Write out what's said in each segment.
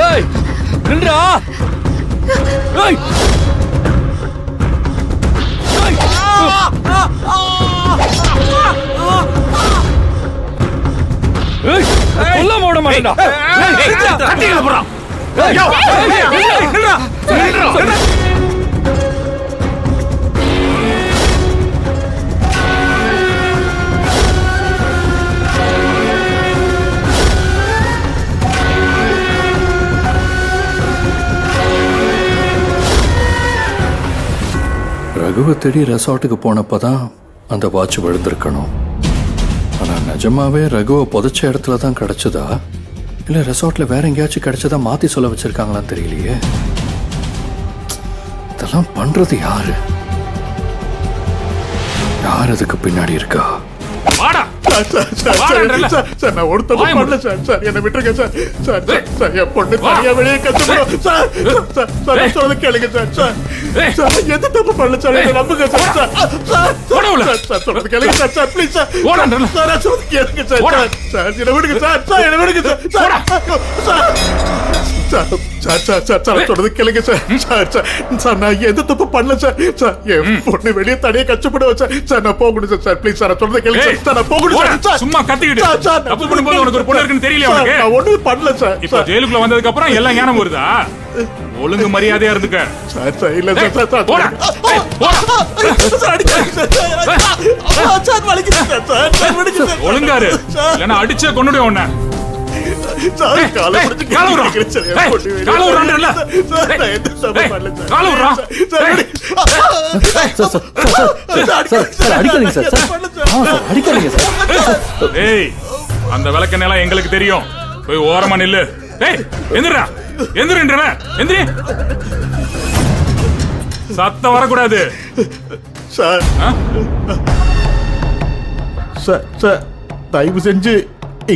ஏய் நில்றா. ஏய் கொல்லாம விட மாட்டேன்டா. கட்டிங்கள போறான். ரகுவை தேடி ரெசார்ட்டுக்கு போனப்பதான் அந்த வாட்ச் விழுந்திருக்கணும். ஆனா நிஜமாவே ரகுவை புதைச்ச இடத்துல தான் கிடைச்சதா இல்ல ரெசார்ட்ல வேற எங்கேயாச்சும் கிடைச்சதா மாத்தி சொல்ல வச்சிருக்காங்களான்னு தெரியலையே. இதெல்லாம் பண்றது யாரு? யார் அதுக்கு பின்னாடி இருக்கா? வாடா. சார் நான் ஒருத்தர் பண்ணல சார். சார் என்ன விட்டுருங்க சார். சார் சார் என் பொண்ணு தனியா வெளியே கஷ்டப்படும் சார். சார் சார் சொல்றது கேளுங்க சார். சார் சார் எந்த தப்பு பண்ணல சார். என்ன நம்புங்க சார். சார் சார் சார் சொல்றது கேளுங்க sir. Sir please sir. Sir நான் சொல்றது கேளுங்க சார். சார் என்ன விடுங்க சார். சார் என்ன விடுங்க sir. Sir sir sir sir sir sir சொல்றது கேளுங்க சார். சார் சார் சார் நான் எந்த தப்பு பண்ணல சார். சார் என் பொண்ணு வெளியே தனியா கஷ்டப்படுவேன் சார். சார் நான் போகணும் சார். சார் ப்ளீஸ் சார் சொல்றது கேளுங்க சார். நான் போகணும் சார். சும்மா கத்திக்கிட்டு தப்பு பண்ணும்போது உனக்கு ஒரு பொண்ணு இருக்குன்னு தெரியல உனக்கு? நான் ஒண்ணும் பண்ணல சார். இப்ப ஜெயிலுக்குள்ள வந்ததுக்கு அப்புறம் எல்லாம் ஞானம் வருதா? ஒழுங்கு மரியாதையா இருந்துக்க. சார் சார் இல்ல சார். சார் சார் போடா. சார் அடிக்காதீங்க சார். சார் வலிக்குது சார். சார் வலிக்குது சார். ஒழுங்காரு இல்லனா அடிச்சே கொன்னுடுவே உன்னை. சார் காலை பிடிச்சு கேக்குறேன் சார். காலை விடுறான்டல. சார் நான் எந்த தப்பு பண்ணல சார். காலை விடுறா. சார் அடிக்காதீங்க சார். சார் அடிக்காதீங்க சார். ஏய் அந்த விளக்கெண்ணெல்லாம் எங்களுக்கு தெரியும். போய் ஓரமா நில்லு. ஏய் எந்திரா. எந்திரன்றன. எந்திரி. சத்தம் வரக்கூடாது. சார் சார் சார் தயவு செஞ்சு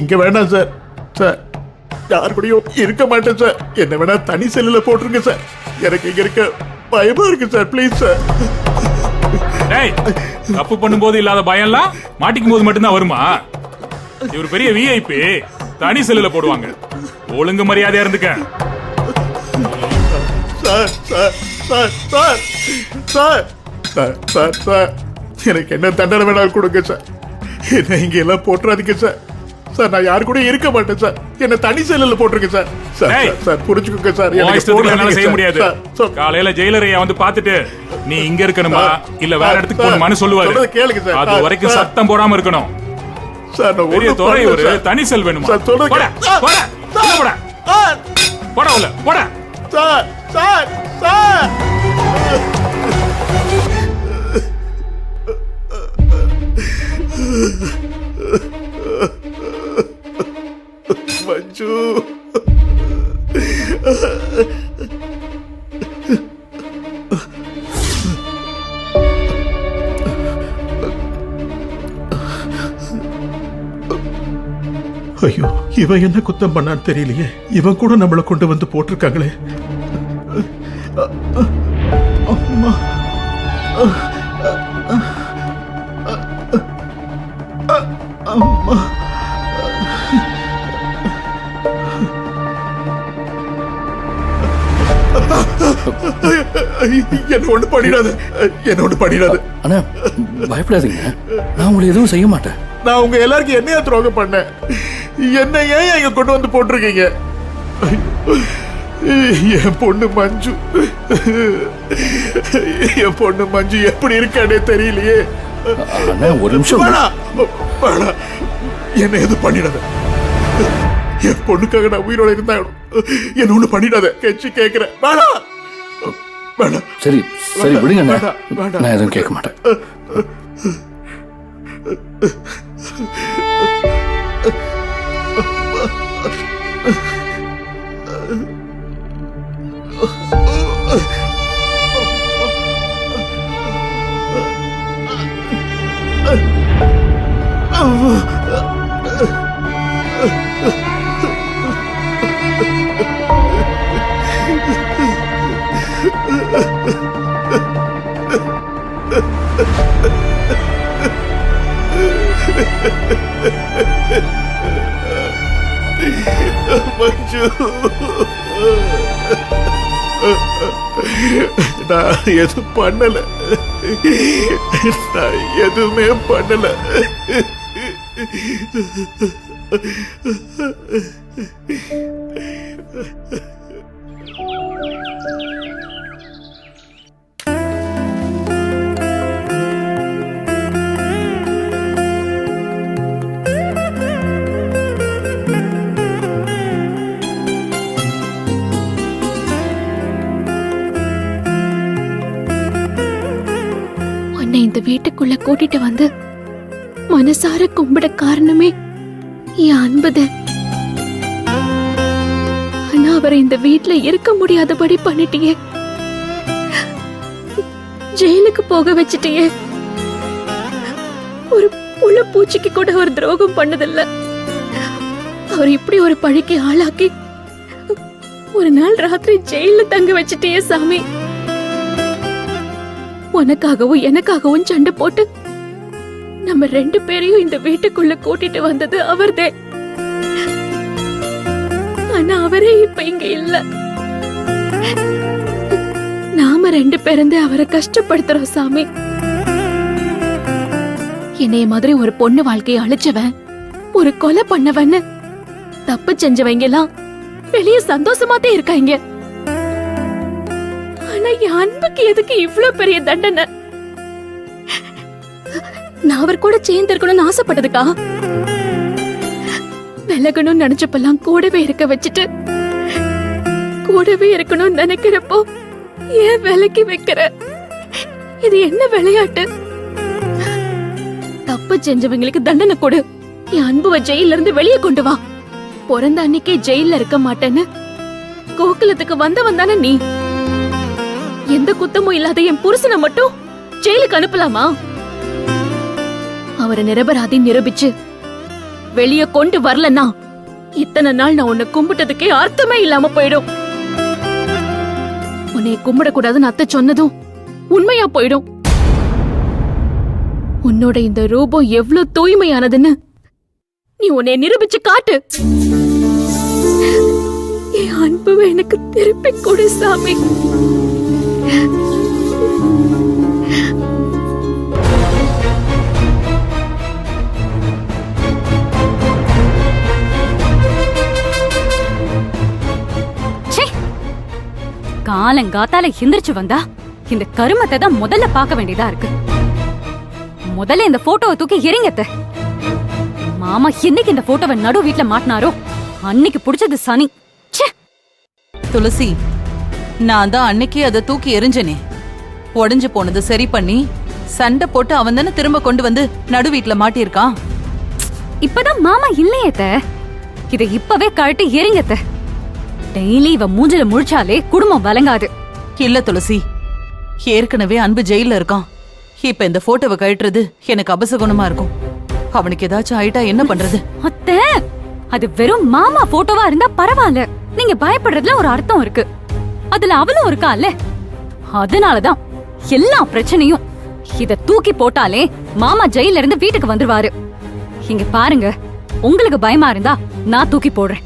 இங்க வேண்டாம் சார். சார் யார் கூடயும் இருக்க மாட்டேன் சார். என்ன வேணா தனி செல்லுல போட்டுருங்க சார். எனக்கு இங்க இருக்க பயமா இருக்கு சார். Please sir. டேய் தப்பு பண்ணும்போது இல்லாத பயம்லாம் மாட்டிக்கும் போது மட்டும்தான் வருமா? இவர் பெரிய விஐபி. தனி செல்லுல போடுவாங்க. ஒழுங்கு மரியாதையா இருந்துக்க. Sir sir sir sir sir sir sir sir எனக்கு என்ன தண்டனை வேணாலும் கொடுங்க சார். என்ன இங்க எல்லாம் போட்டுறாதீங்க சார். சார் நான் யாரு கூட இருக்க மாட்டேன் சார். என்ன தனி செல்லுல போட்டுருங்க சார். சார் சார் புரிஞ்சுக்கோங்க சார். எனக்கு செய்ய முடியாது. காலையில ஜெயிலரையா வந்து பாத்துட்டு நீ இங்க இருக்கணுமா இல்ல வேற இடத்துக்கு போகணுமான்னு சொல்லுவாரு. கேளுங்க சார். அது வரைக்கும் சத்தம் போடாம இருக்கணும். சார் நான் பெரிய துறை ஒரு தனி செல் வேணுமா? சார் சொல்லுங்க. போடா போடா போடா உள்ள போடா. சார் சார் சார் மஞ்சு ஐயோ இவன் என்ன குத்தம் பண்ணான்னு தெரியலையே. இவன் கூட நம்மளை கொண்டு வந்து போட்டிருக்காங்களே. அம்மா அம்மா என்ன ஒண்ணு பண்ணிடாது. என்ன ஒண்ணு பண்ணிடாது. அண்ணா பயப்படாதீங்க. நான் உங்களை எதுவும் செய்ய மாட்டேன். நான் உங்க எல்லாருக்கும் என்னையா துரோகம் பண்ணேன்? என்ன ஏன் இங்க கொண்டு வந்து போட்டிருக்கீங்க? என் பொண்ணு மஞ்சு என் பொண்ணு மஞ்சு எப்படி இருக்கானே தெரியலையே. ஒரு நிமிஷம். என்ன எதுவும் பண்ணிடாத. என் பொண்ணுக்காக நான் உயிரோட இருந்தா என்ன ஒண்ணு பண்ணிடாத. கட்சி கேட்கிறேன். வேணாம் வேணாம். சரி சரி விடுங்க. நான் எதுவும் கேட்க மாட்டேன். மஞ்சு, நான் எதுவும் பண்ணல, நான் எதுவுமே பண்ணல. உன்னை இந்த வீட்டுக்குள்ள கூட்டிட்டு வந்து மனசார கும்பிட காரணமே என் அன்புதான். ஆனா அவரை இந்த வீட்டுல இருக்க முடியாதபடி பண்ணிட்டியே, ஜெயிலுக்கு போக வச்சிட்டியே. ஒரு புள்ள பூச்சிக்கு கூட ஒரு துரோகம் பண்ணதில்ல. அவர் இப்படி ஒரு பழிக்கு ஆளாக்கி ஒரு நாள் ராத்திரி ஜெயில தங்க வச்சிட்டியே சாமி. உனக்காகவும் எனக்காகவும் சண்டை போட்டு நம்ம 2 பேரையும் இந்த வீட்டுக்குள்ள கூட்டிட்டு வந்தது அவர்தே. ஆனா அவரே இப்ப இங்க இல்ல. நாம 2 பேருந்தே அவரை கஷ்டப்படுத்துறோம் சாமி. என்னைய மாதிரி ஒரு பொண்ணு வாழ்க்கையை அழிச்சவன், ஒரு கொலை பண்ணவன்னு தப்பு செஞ்சவங்க எல்லாம் வெளியே சந்தோஷமாத்தே இருக்காங்க. ஆனா என் அன்புக்கு எதுக்கு இவ்ளோ பெரிய தண்டனை? நான் அவர் கூட சேர்ந்து இருக்கணும்னு ஆசைப்பட்டதுக்கா? விலகணும்னு நினைச்சப்பெல்லாம் கூடவே இருக்க வச்சுட்டு, கூடவே இருக்கணும்னு நினைக்கிறப்போ ஏன் விலக்கி வைக்கிற? இது என்ன விளையாட்டு? தப்பு செஞ்சவங்களுக்கு தண்டனை கொடு. என் அன்புவ ஜெயில இருந்து வெளியே கொண்டு வா. பிறந்த அன்னைக்கே ஜெயில இருக்க மாட்டேன்னு கோகுலத்துக்கு வந்தவன் தானே நீ. எந்த குத்தமும் இல்லாத என் புருஷனை மட்டும் ஜெயிலுக்கு அனுப்பலாமா? அவரை நிரபராதி நிரூபிச்சு வெளிய கொண்டு வரலன்னா இத்தனை நாள் நான் உன்னை கும்பிட்டதுக்கே அர்த்தமே இல்லாம போயிடும். உன்னை கும்பிடக்கூடாதுன்னு அத்தை சொன்னதும் உண்மையா போயிடும். உன்னோட இந்த ரூபம் எவ்வளவு தூய்மையானதுன்னு நீ உன்னை நிரூபிச்சு காட்டு. என் அன்புவை எனக்கு திருப்பி கொடு சாமி. காலங்காத்தால எந்திரிச்சு வந்தா இந்த கருமத்தை தான் முதல்ல பார்க்க வேண்டியதா இருக்கு. முதல்ல இந்த போட்டோவை தூக்கி எறிங்கத்த. மாமா என்னைக்கு இந்த போட்டோவை நடு வீட்டுல மாட்டினாரோ அன்னைக்கு புடிச்சது சனி. துளசி, நான் தான் அன்னைக்கே அதை தூக்கி எறிஞ்சனே. உடஞ்சு போனது சரி பண்ணி சண்டை போட்டு அவன் தானே திரும்ப கொண்டு வந்து நடு வீட்டுல மாட்டியிருக்கான். இப்பதான் மாமா இல்லையேத்த. இதை இப்பவே கழட்டி எறிங்கத்த. டெய்லி இவ மூஞ்சில முழிச்சாலே குடும்பம் வழங்காது. இல்ல துளசி, ஏற்கனவே அன்பு ஜெயில இருக்கான். இப்ப இந்த போட்டோவை கழட்டுறது எனக்கு அபசகுணமா இருக்கும். அவனுக்கு ஏதாச்சும் ஆயிட்டா என்ன பண்றது? அத்தை, அது வெறும் மாமா போட்டோவா இருந்தா பரவாயில்ல. நீங்க பயப்படுறதுல ஒரு அர்த்தம் இருக்கு. அதுல அவளும் இருக்கால. அதனாலதான் எல்லா பிரச்சனையும். இத தூக்கி போட்டாலே மாமா ஜெயில இருந்து வீட்டுக்கு வந்துருவாரு. இங்க பாருங்க, உங்களுக்கு பயமா இருந்தா நான் தூக்கி போடுறேன்.